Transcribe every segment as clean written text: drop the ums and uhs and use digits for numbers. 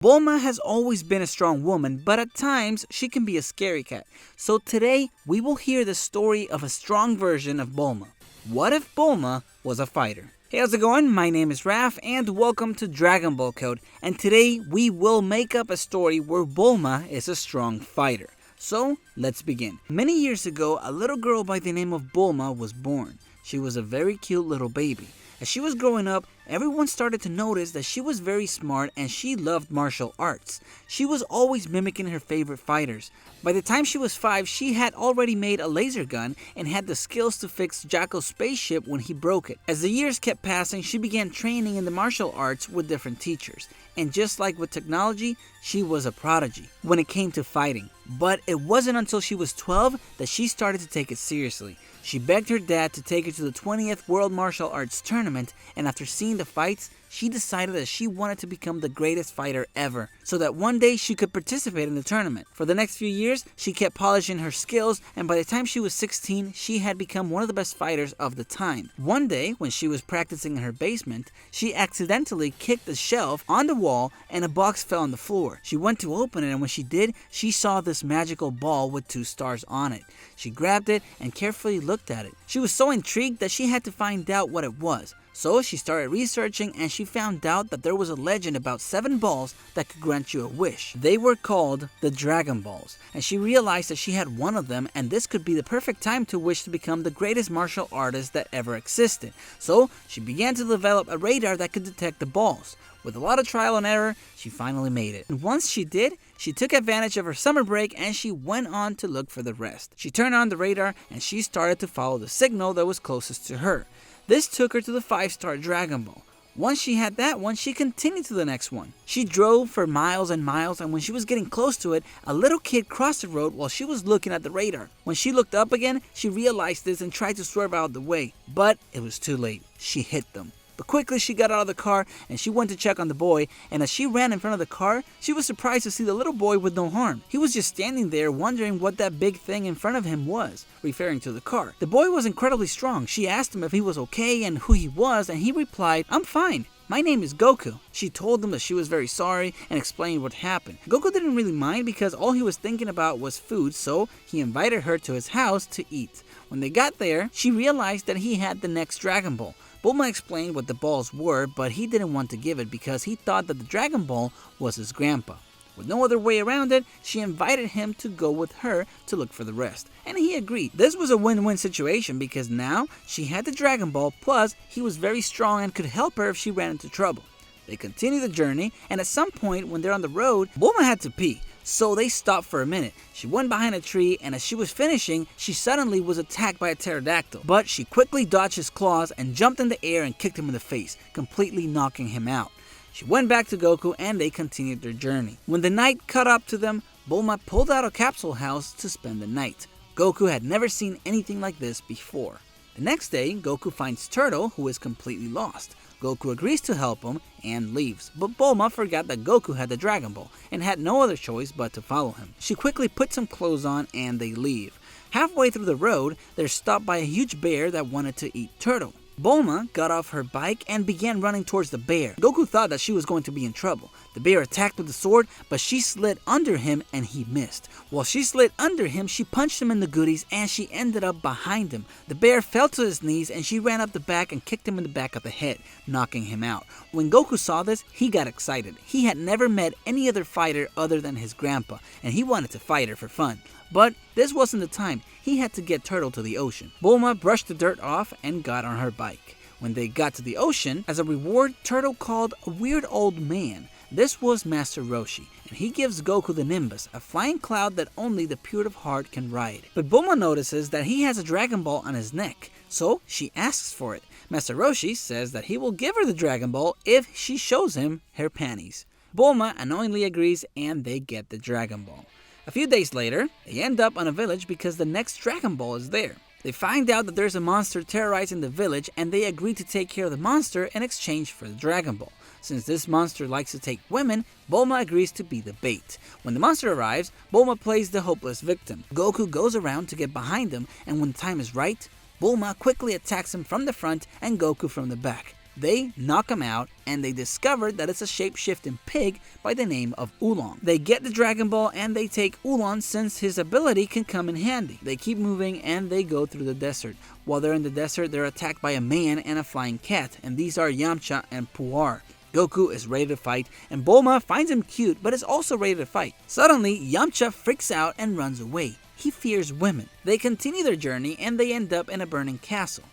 Bulma has always been a strong woman, but at times she can be a scary cat. So today we will hear the story of a strong version of Bulma. What if Bulma was a fighter? Hey, how's it going? My name is Raph and welcome to Dragon Ball Code. And today we will make up a story where Bulma is a strong fighter. So let's begin. Many years ago, a little girl by the name of Bulma was born. She was a very cute little baby. As she was growing up, everyone started to notice that she was very smart and she loved martial arts. She was always mimicking her favorite fighters. By the time she was 5, she had already made a laser gun and had the skills to fix Jacko's spaceship when he broke it. As the years kept passing, she began training in the martial arts with different teachers. And just like with technology, she was a prodigy when it came to fighting. But it wasn't until she was 12 that she started to take it seriously. She begged her dad to take her to the 20th World Martial Arts Tournament, and after seeing the fights, she decided that she wanted to become the greatest fighter ever, so that one day she could participate in the tournament. For the next few years, she kept polishing her skills, and by the time she was 16, she had become one of the best fighters of the time. One day, when she was practicing in her basement, she accidentally kicked a shelf on the wall and a box fell on the floor. She went to open it, and when she did, she saw this magical ball with 2 stars on it. She grabbed it and carefully looked at it. She was so intrigued that she had to find out what it was. So she started researching and she found out that there was a legend about 7 balls that could grant you a wish. They were called the Dragon Balls, and she realized that she had one of them and this could be the perfect time to wish to become the greatest martial artist that ever existed. So she began to develop a radar that could detect the balls. With a lot of trial and error, she finally made it. And once she did, she took advantage of her summer break and she went on to look for the rest. She turned on the radar and she started to follow the signal that was closest to her. This took her to the 5-star Dragon Ball. Once she had that one, she continued to the next one. She drove for miles and miles, and when she was getting close to it, a little kid crossed the road while she was looking at the radar. When she looked up again, she realized this and tried to swerve out of the way, but it was too late. She hit them. But quickly she got out of the car and she went to check on the boy, and as she ran in front of the car, she was surprised to see the little boy with no harm. He was just standing there wondering what that big thing in front of him was, referring to the car. The boy was incredibly strong. She asked him if he was okay and who he was, and he replied, "I'm fine. My name is Goku." She told him that she was very sorry and explained what happened. Goku didn't really mind because all he was thinking about was food, so he invited her to his house to eat. When they got there, she realized that he had the next Dragon Ball. Bulma explained what the balls were, but he didn't want to give it because he thought that the Dragon Ball was his grandpa. With no other way around it, she invited him to go with her to look for the rest, and he agreed. This was a win-win situation because now she had the Dragon Ball, plus he was very strong and could help her if she ran into trouble. They continued the journey, and at some point when they're on the road, Bulma had to pee. So they stopped for a minute. She went behind a tree, and as she was finishing, she suddenly was attacked by a pterodactyl. But she quickly dodged his claws and jumped in the air and kicked him in the face, completely knocking him out. She went back to Goku and they continued their journey. When the night caught up to them, Bulma pulled out a capsule house to spend the night. Goku had never seen anything like this before. The next day, Goku finds Turtle, who is completely lost. Goku agrees to help him and leaves, but Bulma forgot that Goku had the Dragon Ball and had no other choice but to follow him. She quickly puts some clothes on and they leave. Halfway through the road, they're stopped by a huge bear that wanted to eat Turtle. Bulma got off her bike and began running towards the bear. Goku thought that she was going to be in trouble. The bear attacked with the sword, but she slid under him and he missed. While she slid under him, she punched him in the goodies and she ended up behind him. The bear fell to his knees and she ran up the back and kicked him in the back of the head, knocking him out. When Goku saw this, he got excited. He had never met any other fighter other than his grandpa, and he wanted to fight her for fun. But this wasn't the time. He had to get Turtle to the ocean. Bulma brushed the dirt off and got on her bike. When they got to the ocean, as a reward, Turtle called a weird old man. This was Master Roshi, and he gives Goku the Nimbus, a flying cloud that only the pure of heart can ride. But Bulma notices that he has a Dragon Ball on his neck, so she asks for it. Master Roshi says that he will give her the Dragon Ball if she shows him her panties. Bulma annoyingly agrees and they get the Dragon Ball. A few days later, they end up on a village because the next Dragon Ball is there. They find out that there's a monster terrorizing the village and they agree to take care of the monster in exchange for the Dragon Ball. Since this monster likes to take women, Bulma agrees to be the bait. When the monster arrives, Bulma plays the hopeless victim. Goku goes around to get behind him, and when the time is right, Bulma quickly attacks him from the front and Goku from the back. They knock him out, and they discover that it's a shape-shifting pig by the name of Oolong. They get the Dragon Ball and they take Oolong since his ability can come in handy. They keep moving and they go through the desert. While they're in the desert, they're attacked by a man and a flying cat, and these are Yamcha and Puar. Goku is ready to fight, and Bulma finds him cute but is also ready to fight. Suddenly, Yamcha freaks out and runs away. He fears women. They continue their journey and they end up in a burning castle.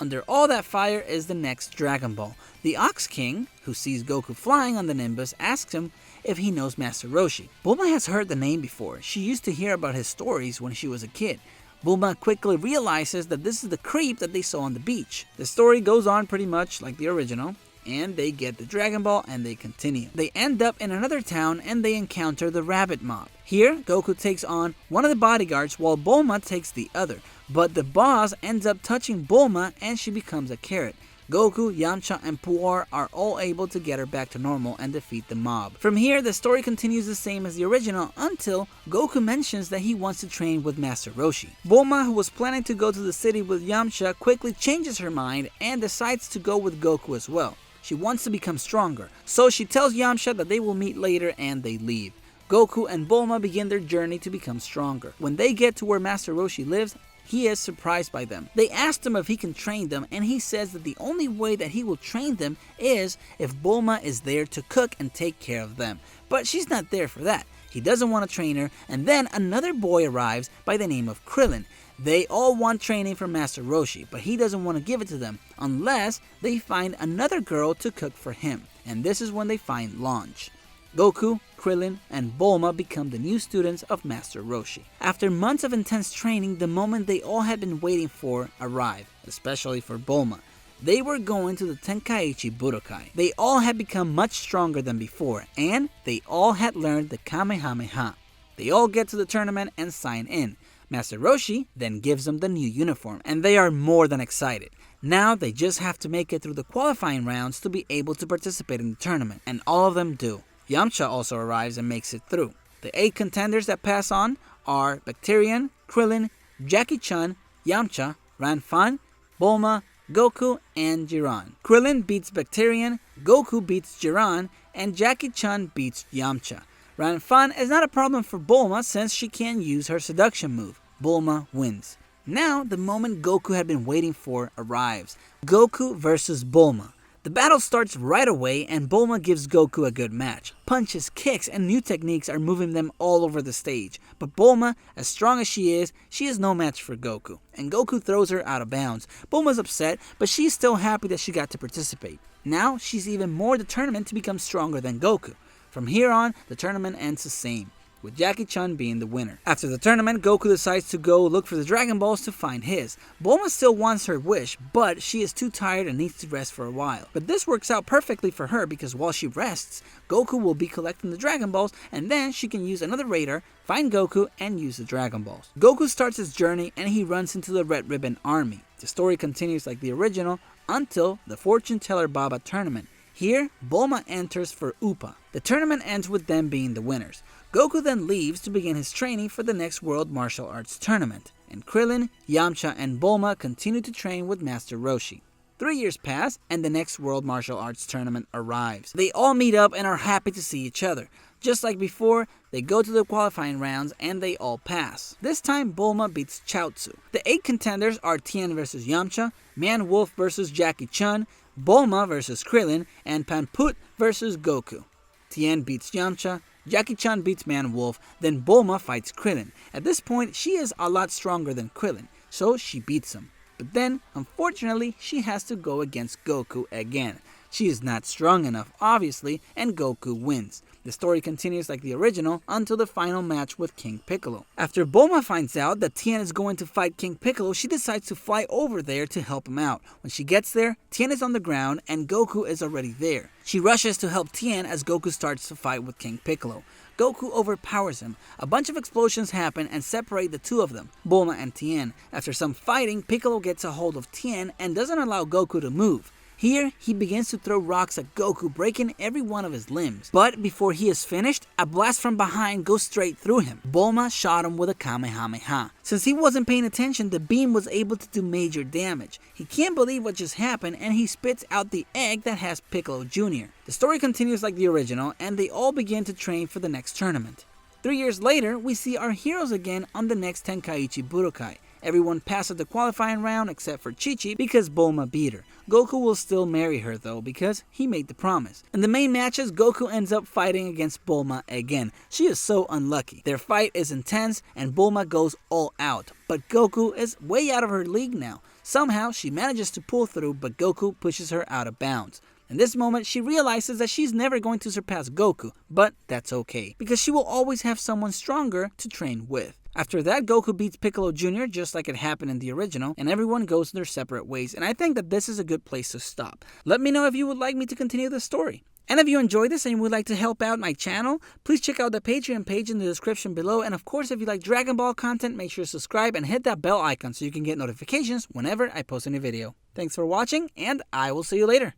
Under all that fire is the next Dragon Ball. The Ox King, who sees Goku flying on the Nimbus, asks him if he knows Master Roshi. Bulma has heard the name before. She used to hear about his stories when she was a kid. Bulma quickly realizes that this is the creep that they saw on the beach. The story goes on pretty much like the original, and they get the Dragon Ball and they continue. They end up in another town and they encounter the Rabbit Mob. Here, Goku takes on one of the bodyguards while Bulma takes the other. But the boss ends up touching Bulma and she becomes a carrot. Goku, Yamcha, and Puar are all able to get her back to normal and defeat the mob. From here, the story continues the same as the original until Goku mentions that he wants to train with Master Roshi. Bulma, who was planning to go to the city with Yamcha, quickly changes her mind and decides to go with Goku as well. She wants to become stronger, so she tells Yamcha that they will meet later and they leave. Goku and Bulma begin their journey to become stronger. When they get to where Master Roshi lives, he is surprised by them. They asked him if he can train them, and he says that the only way that he will train them is if Bulma is there to cook and take care of them. But she's not there for that. He doesn't want to train her, and then another boy arrives by the name of Krillin. They all want training from Master Roshi, but he doesn't want to give it to them unless they find another girl to cook for him. And this is when they find Launch. Goku, Krillin, and Bulma become the new students of Master Roshi. After months of intense training, the moment they all had been waiting for arrived, especially for Bulma. They were going to the Tenkaichi Budokai. They all had become much stronger than before, and they all had learned the Kamehameha. They all get to the tournament and sign in. Master Roshi then gives them the new uniform, and they are more than excited. Now they just have to make it through the qualifying rounds to be able to participate in the tournament, and all of them do. Yamcha also arrives and makes it through. The 8 contenders that pass on are Bacterian, Krillin, Jackie Chun, Yamcha, Ranfan, Bulma, Goku, and Jiran. Krillin beats Bacterian, Goku beats Jiran, and Jackie Chun beats Yamcha. Ranfan is not a problem for Bulma since she can use her seduction move. Bulma wins. Now the moment Goku had been waiting for arrives. Goku versus Bulma. The battle starts right away and Bulma gives Goku a good match. Punches, kicks, and new techniques are moving them all over the stage. But Bulma, as strong as she is no match for Goku. And Goku throws her out of bounds. Bulma's upset, but she's still happy that she got to participate. Now she's even more determined to become stronger than Goku. From here on, the tournament ends the same, with Jackie Chun being the winner. After the tournament, Goku decides to go look for the Dragon Balls to find his. Bulma still wants her wish, but she is too tired and needs to rest for a while. But this works out perfectly for her because while she rests, Goku will be collecting the Dragon Balls and then she can use another radar, find Goku, and use the Dragon Balls. Goku starts his journey and he runs into the Red Ribbon Army. The story continues like the original until the Fortune Teller Baba tournament. Here, Bulma enters for Upa. The tournament ends with them being the winners. Goku then leaves to begin his training for the next World Martial Arts Tournament, and Krillin, Yamcha, and Bulma continue to train with Master Roshi. 3 years pass, and the next World Martial Arts Tournament arrives. They all meet up and are happy to see each other. Just like before, they go to the qualifying rounds and they all pass. This time, Bulma beats Chaozu. The 8 contenders are Tien vs Yamcha, Man Wolf vs Jackie Chun, Bulma vs Krillin, and Panput vs Goku. Tien beats Yamcha, Jackie Chun beats Man Wolf, then Bulma fights Krillin. At this point, she is a lot stronger than Krillin, so she beats him. But then, unfortunately, she has to go against Goku again. She is not strong enough, obviously, and Goku wins. The story continues like the original until the final match with King Piccolo. After Bulma finds out that Tien is going to fight King Piccolo, she decides to fly over there to help him out. When she gets there, Tien is on the ground and Goku is already there. She rushes to help Tien as Goku starts to fight with King Piccolo. Goku overpowers him. A bunch of explosions happen and separate the two of them, Bulma and Tien. After some fighting, Piccolo gets a hold of Tien and doesn't allow Goku to move. Here, he begins to throw rocks at Goku, breaking every one of his limbs. But before he is finished, a blast from behind goes straight through him. Bulma shot him with a Kamehameha. Since he wasn't paying attention, the beam was able to do major damage. He can't believe what just happened, and he spits out the egg that has Piccolo Jr. The story continues like the original, and they all begin to train for the next tournament. 3 years later, we see our heroes again on the next Tenkaichi Budokai. Everyone passes the qualifying round except for Chi-Chi because Bulma beat her. Goku will still marry her though because he made the promise. In the main matches, Goku ends up fighting against Bulma again. She is so unlucky. Their fight is intense and Bulma goes all out. But Goku is way out of her league now. Somehow she manages to pull through, but Goku pushes her out of bounds. In this moment, she realizes that she's never going to surpass Goku, but that's okay, because she will always have someone stronger to train with. After that, Goku beats Piccolo Jr. just like it happened in the original, and everyone goes their separate ways, and I think that this is a good place to stop. Let me know if you would like me to continue the story. And if you enjoyed this and you would like to help out my channel, please check out the Patreon page in the description below, and of course if you like Dragon Ball content, make sure to subscribe and hit that bell icon so you can get notifications whenever I post a new video. Thanks for watching, and I will see you later.